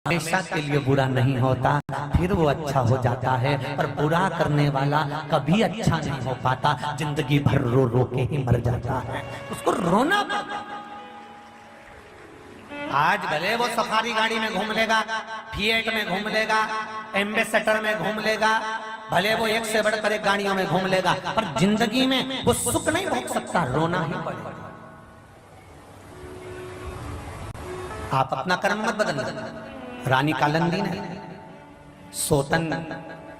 हमेशा के लिए बुरा नहीं होता, फिर वो अच्छा हो जाता है। पर बुरा करने वाला कभी अच्छा नहीं हो पाता, जिंदगी भर रो रो के ही मर जाता है। उसको रोना पड़ता। आज भले वो सफारी गाड़ी में घूम लेगा, फिएट में घूम लेगा, एम्बेसडर में घूम लेगा, भले वो एक से बढ़कर एक गाड़ियों में घूम लेगा, पर जिंदगी में वो सुख नहीं भोग सकता, रोना ही पड़ेगा। आप अपना कर्म मत बदलना। रानी कालंदी ने सोतन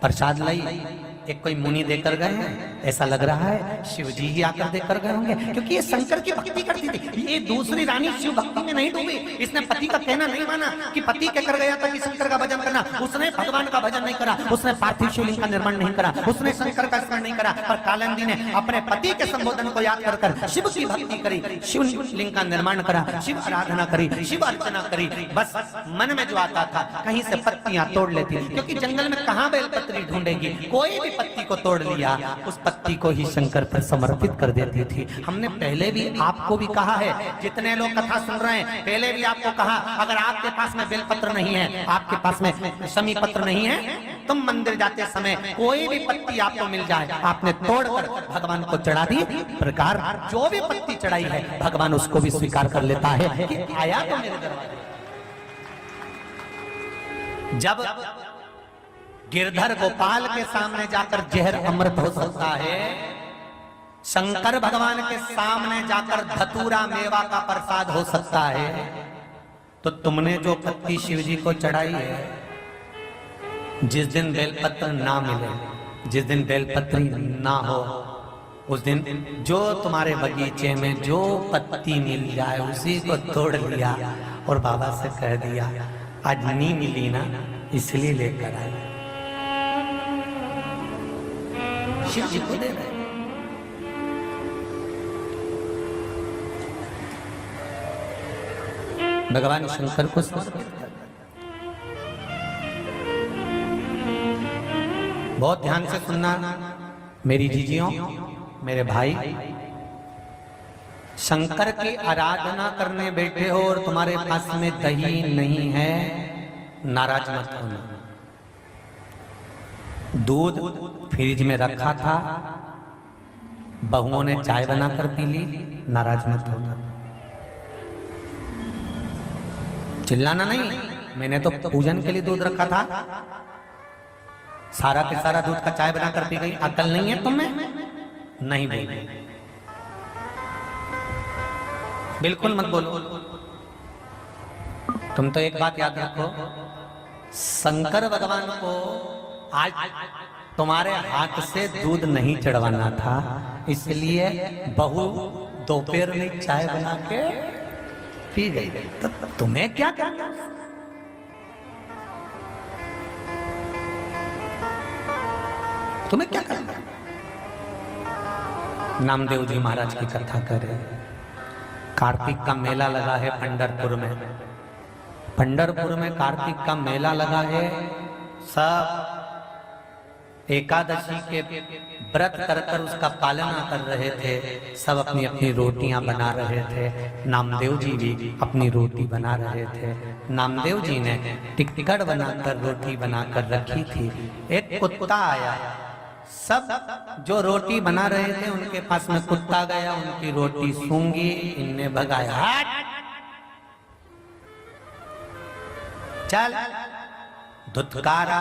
प्रसाद लाई, एक कोई मुनि देकर गए हैं, ऐसा लग रहा है शिव जी ही आकर देकर गए होंगे, क्योंकि ये शंकर की भक्ति करती थी। ये दूसरी रानी शिव भक्ति में नहीं डूबी, इसने पति का कहना नहीं माना कि पति कहकर गया था कि शंकर का भजन करना, उसने भगवान का भजन नहीं करा, उसने पार्थिव शिवलिंग का निर्माण नहीं करा, उसने शंकर का स्मरण नहीं करा। पर कालंदी ने अपने पति के संबोधन को याद कर शिव की भक्ति करी, शिवलिंग का निर्माण करा, शिव आराधना करी, शिव अर्चना करी। बस मन में जो आता था कहीं से पत्तियां तोड़ लेती, क्योंकि जंगल में कहां बेलपत्री ढूंढेगी, कोई भी पत्ती को तोड़ लिया, उस पत्ती को ही शंकर पर समर्पित कर देती थी। हमने पहले भी आपको भी कहा है, जितने लोग कथा सुन रहे हैं, पहले भी आपको कहा, अगर आपके पास में बेलपत्र नहीं है, आपके पास में शमी पत्र नहीं है, तुम मंदिर जाते समय कोई भी पत्ती आपको मिल जाए, आपने तोड़कर भगवान को चढ़ा दी। प्रकार जो भी पत्ती चढ़ाई है, भगवान उसको भी स्वीकार कर लेता है कि आया तो मेरे दरवाजे। जब गिरधर गोपाल के सामने जाकर जहर अमृत हो सकता है, शंकर भगवान के सामने जाकर धतूरा मेवा का प्रसाद हो सकता है, तो तुमने जो पत्ती शिव जी को चढ़ाई है, जिस दिन बेलपत्र ना मिले, जिस दिन बेलपत्री ना हो, उस दिन जो तुम्हारे बगीचे में जो पत्ती मिल जाए उसी को तोड़ लिया और बाबा से कह दिया आज नहीं मिली ना, इसलिए लेकर आए। शिव जी को दे रहे। भगवान शंकर को बहुत ध्यान से सुनना मेरी जीजियों, मेरे भाई। शंकर की आराधना करने बैठे हो और तुम्हारे पास में दही नहीं है, नाराज मत होना। दूध फ्रिज में रखा था, बहुओं ने चाय बनाकर पी ली, नाराज मत होना। चिल्लाना नहीं, मैंने तो पूजन के लिए दूध रखा था, सारा के सारा दूध का चाय बनाकर पी गई, अकल नहीं है तुम्हें? नहीं बोली, बिल्कुल मत बोलो। तुम तो एक बात याद रखो, शंकर भगवान को आज तुम्हारे हाथ से दूध नहीं चढ़वाना था, इसलिए बहू दोपहर में चाय बना के पी गई। तो तुम्हें क्या करना? तुम्हें क्या करना? नामदेव जी महाराज की कथा करें। कार्तिक का मेला लगा है पंढरपुर में, पंढरपुर में कार्तिक का मेला लगा है। सब एकादशी के व्रत कर कर उसका पालना कर रहे थे, सब अपनी अपनी रोटियां बना रहे थे। नामदेव जी भी अपनी रोटी बना रहे थे। नामदेव जी ने टिकट बनाकर रोटी बनाकर रखी थी। एक कुत्ता आया, सब जो रोटी बना रहे थे उनके पास में कुत्ता गया, उनकी रोटी सूंघी, इनने भगाया, चल धुतकारा।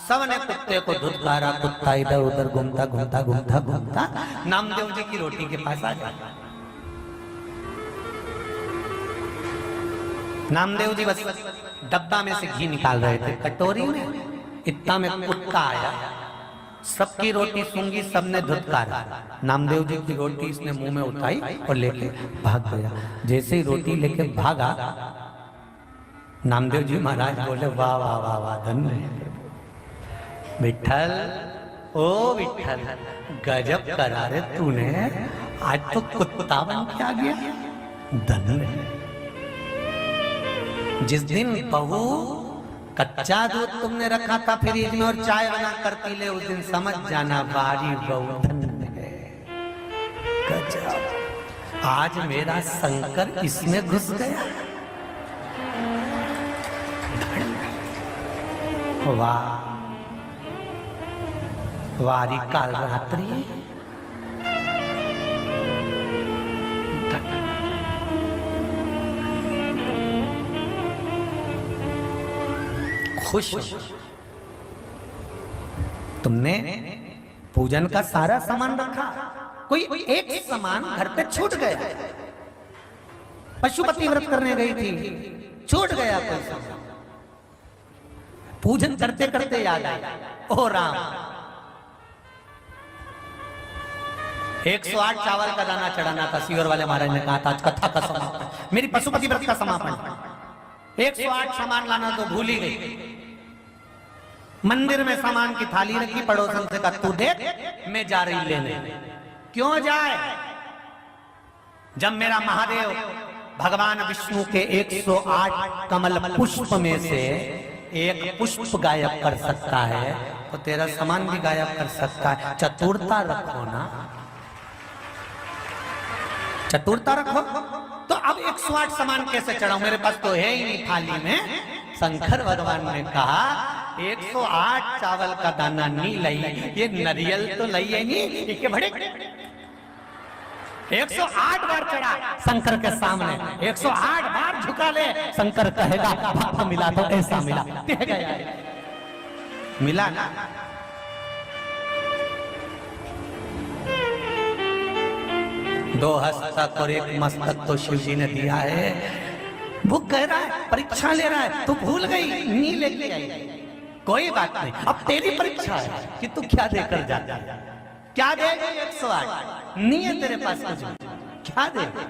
सबने कुत्ते को धुतकारा, कुत्ता इधर उधर घूमता घूमता घूमता घूमता नामदेव जी की रोटी के पास आ गया। नामदेव जी बस डब्बा में से घी निकाल रहे थे, कटोरी में इतना में कुत्ता आया, सबकी रोटी सूंघी, सबने धुतकारा। नामदेव जी की रोटी इसने मुंह में उठाई और लेके भाग गया। जैसे ही रोटी लेके भागा, नामदेव जी महाराज बोले वाह वाह वाह वाह, धन्य विठल, ओ विठल, गजब करा रे तूने, आज तो कुत्ता बन के आ गया, धन्य। जिस दिन बहू कच्चा दूध तुमने रखा था फ्रिज में और चाय बना कर पी ले, उस दिन समझ जाना बारी बहू धन्य है, गजब। आज मेरा शंकर इसमें घुस गया, धन्य। वाह वारी काल रात्रि खुश तुमने पूजन का सारा सामान रखा, कोई एक सामान घर पे छूट गया। पशुपति व्रत करने गई थी, छूट गया कोई सामान। पूजन करते करते याद आया, ओ राम 108 चावल का दाना चढ़ाना था। सीवर वाले महाराज ने कहा था आज कथा का समापन, मेरी पशुपति व्रत का समापन। 108 सामान लाना तो भूल ही गई। मंदिर में सामान की थाली रखी, पड़ोसन से कहा तू देख मैं जा रही लेने। क्यों जाए? जब मेरा महादेव भगवान विष्णु के 108 कमल पुष्प में से एक पुष्प गायब कर सकता है तो तेरा सामान भी गायब कर सकता है। चतुरता रखो ना, चतुरता रखो। तो अब 108 सामान कैसे चढ़ाऊं, मेरे पास तो है ही नहीं थाली में। शंकर भगवान ने कहा 108 चावल का दाना नहीं लाई, ये नारियल तो लाई है नहीं, इसके बड़े 108 बार चढ़ा शंकर के सामने, 108 बार झुका ले। शंकर कहेगा भक्त मिला तो ऐसा मिला, मिला ना। दो हस्तक और एक मस्तक तो शिव जी ने दिया है। वो कह रहा है परीक्षा ले रहा है, तू भूल गई नहीं लेके आई, कोई बात नहीं। अब तेरी परीक्षा है कि तू क्या देकर जाता है। क्या देगा 108? नहीं है तेरे पास कुछ, क्या देगा?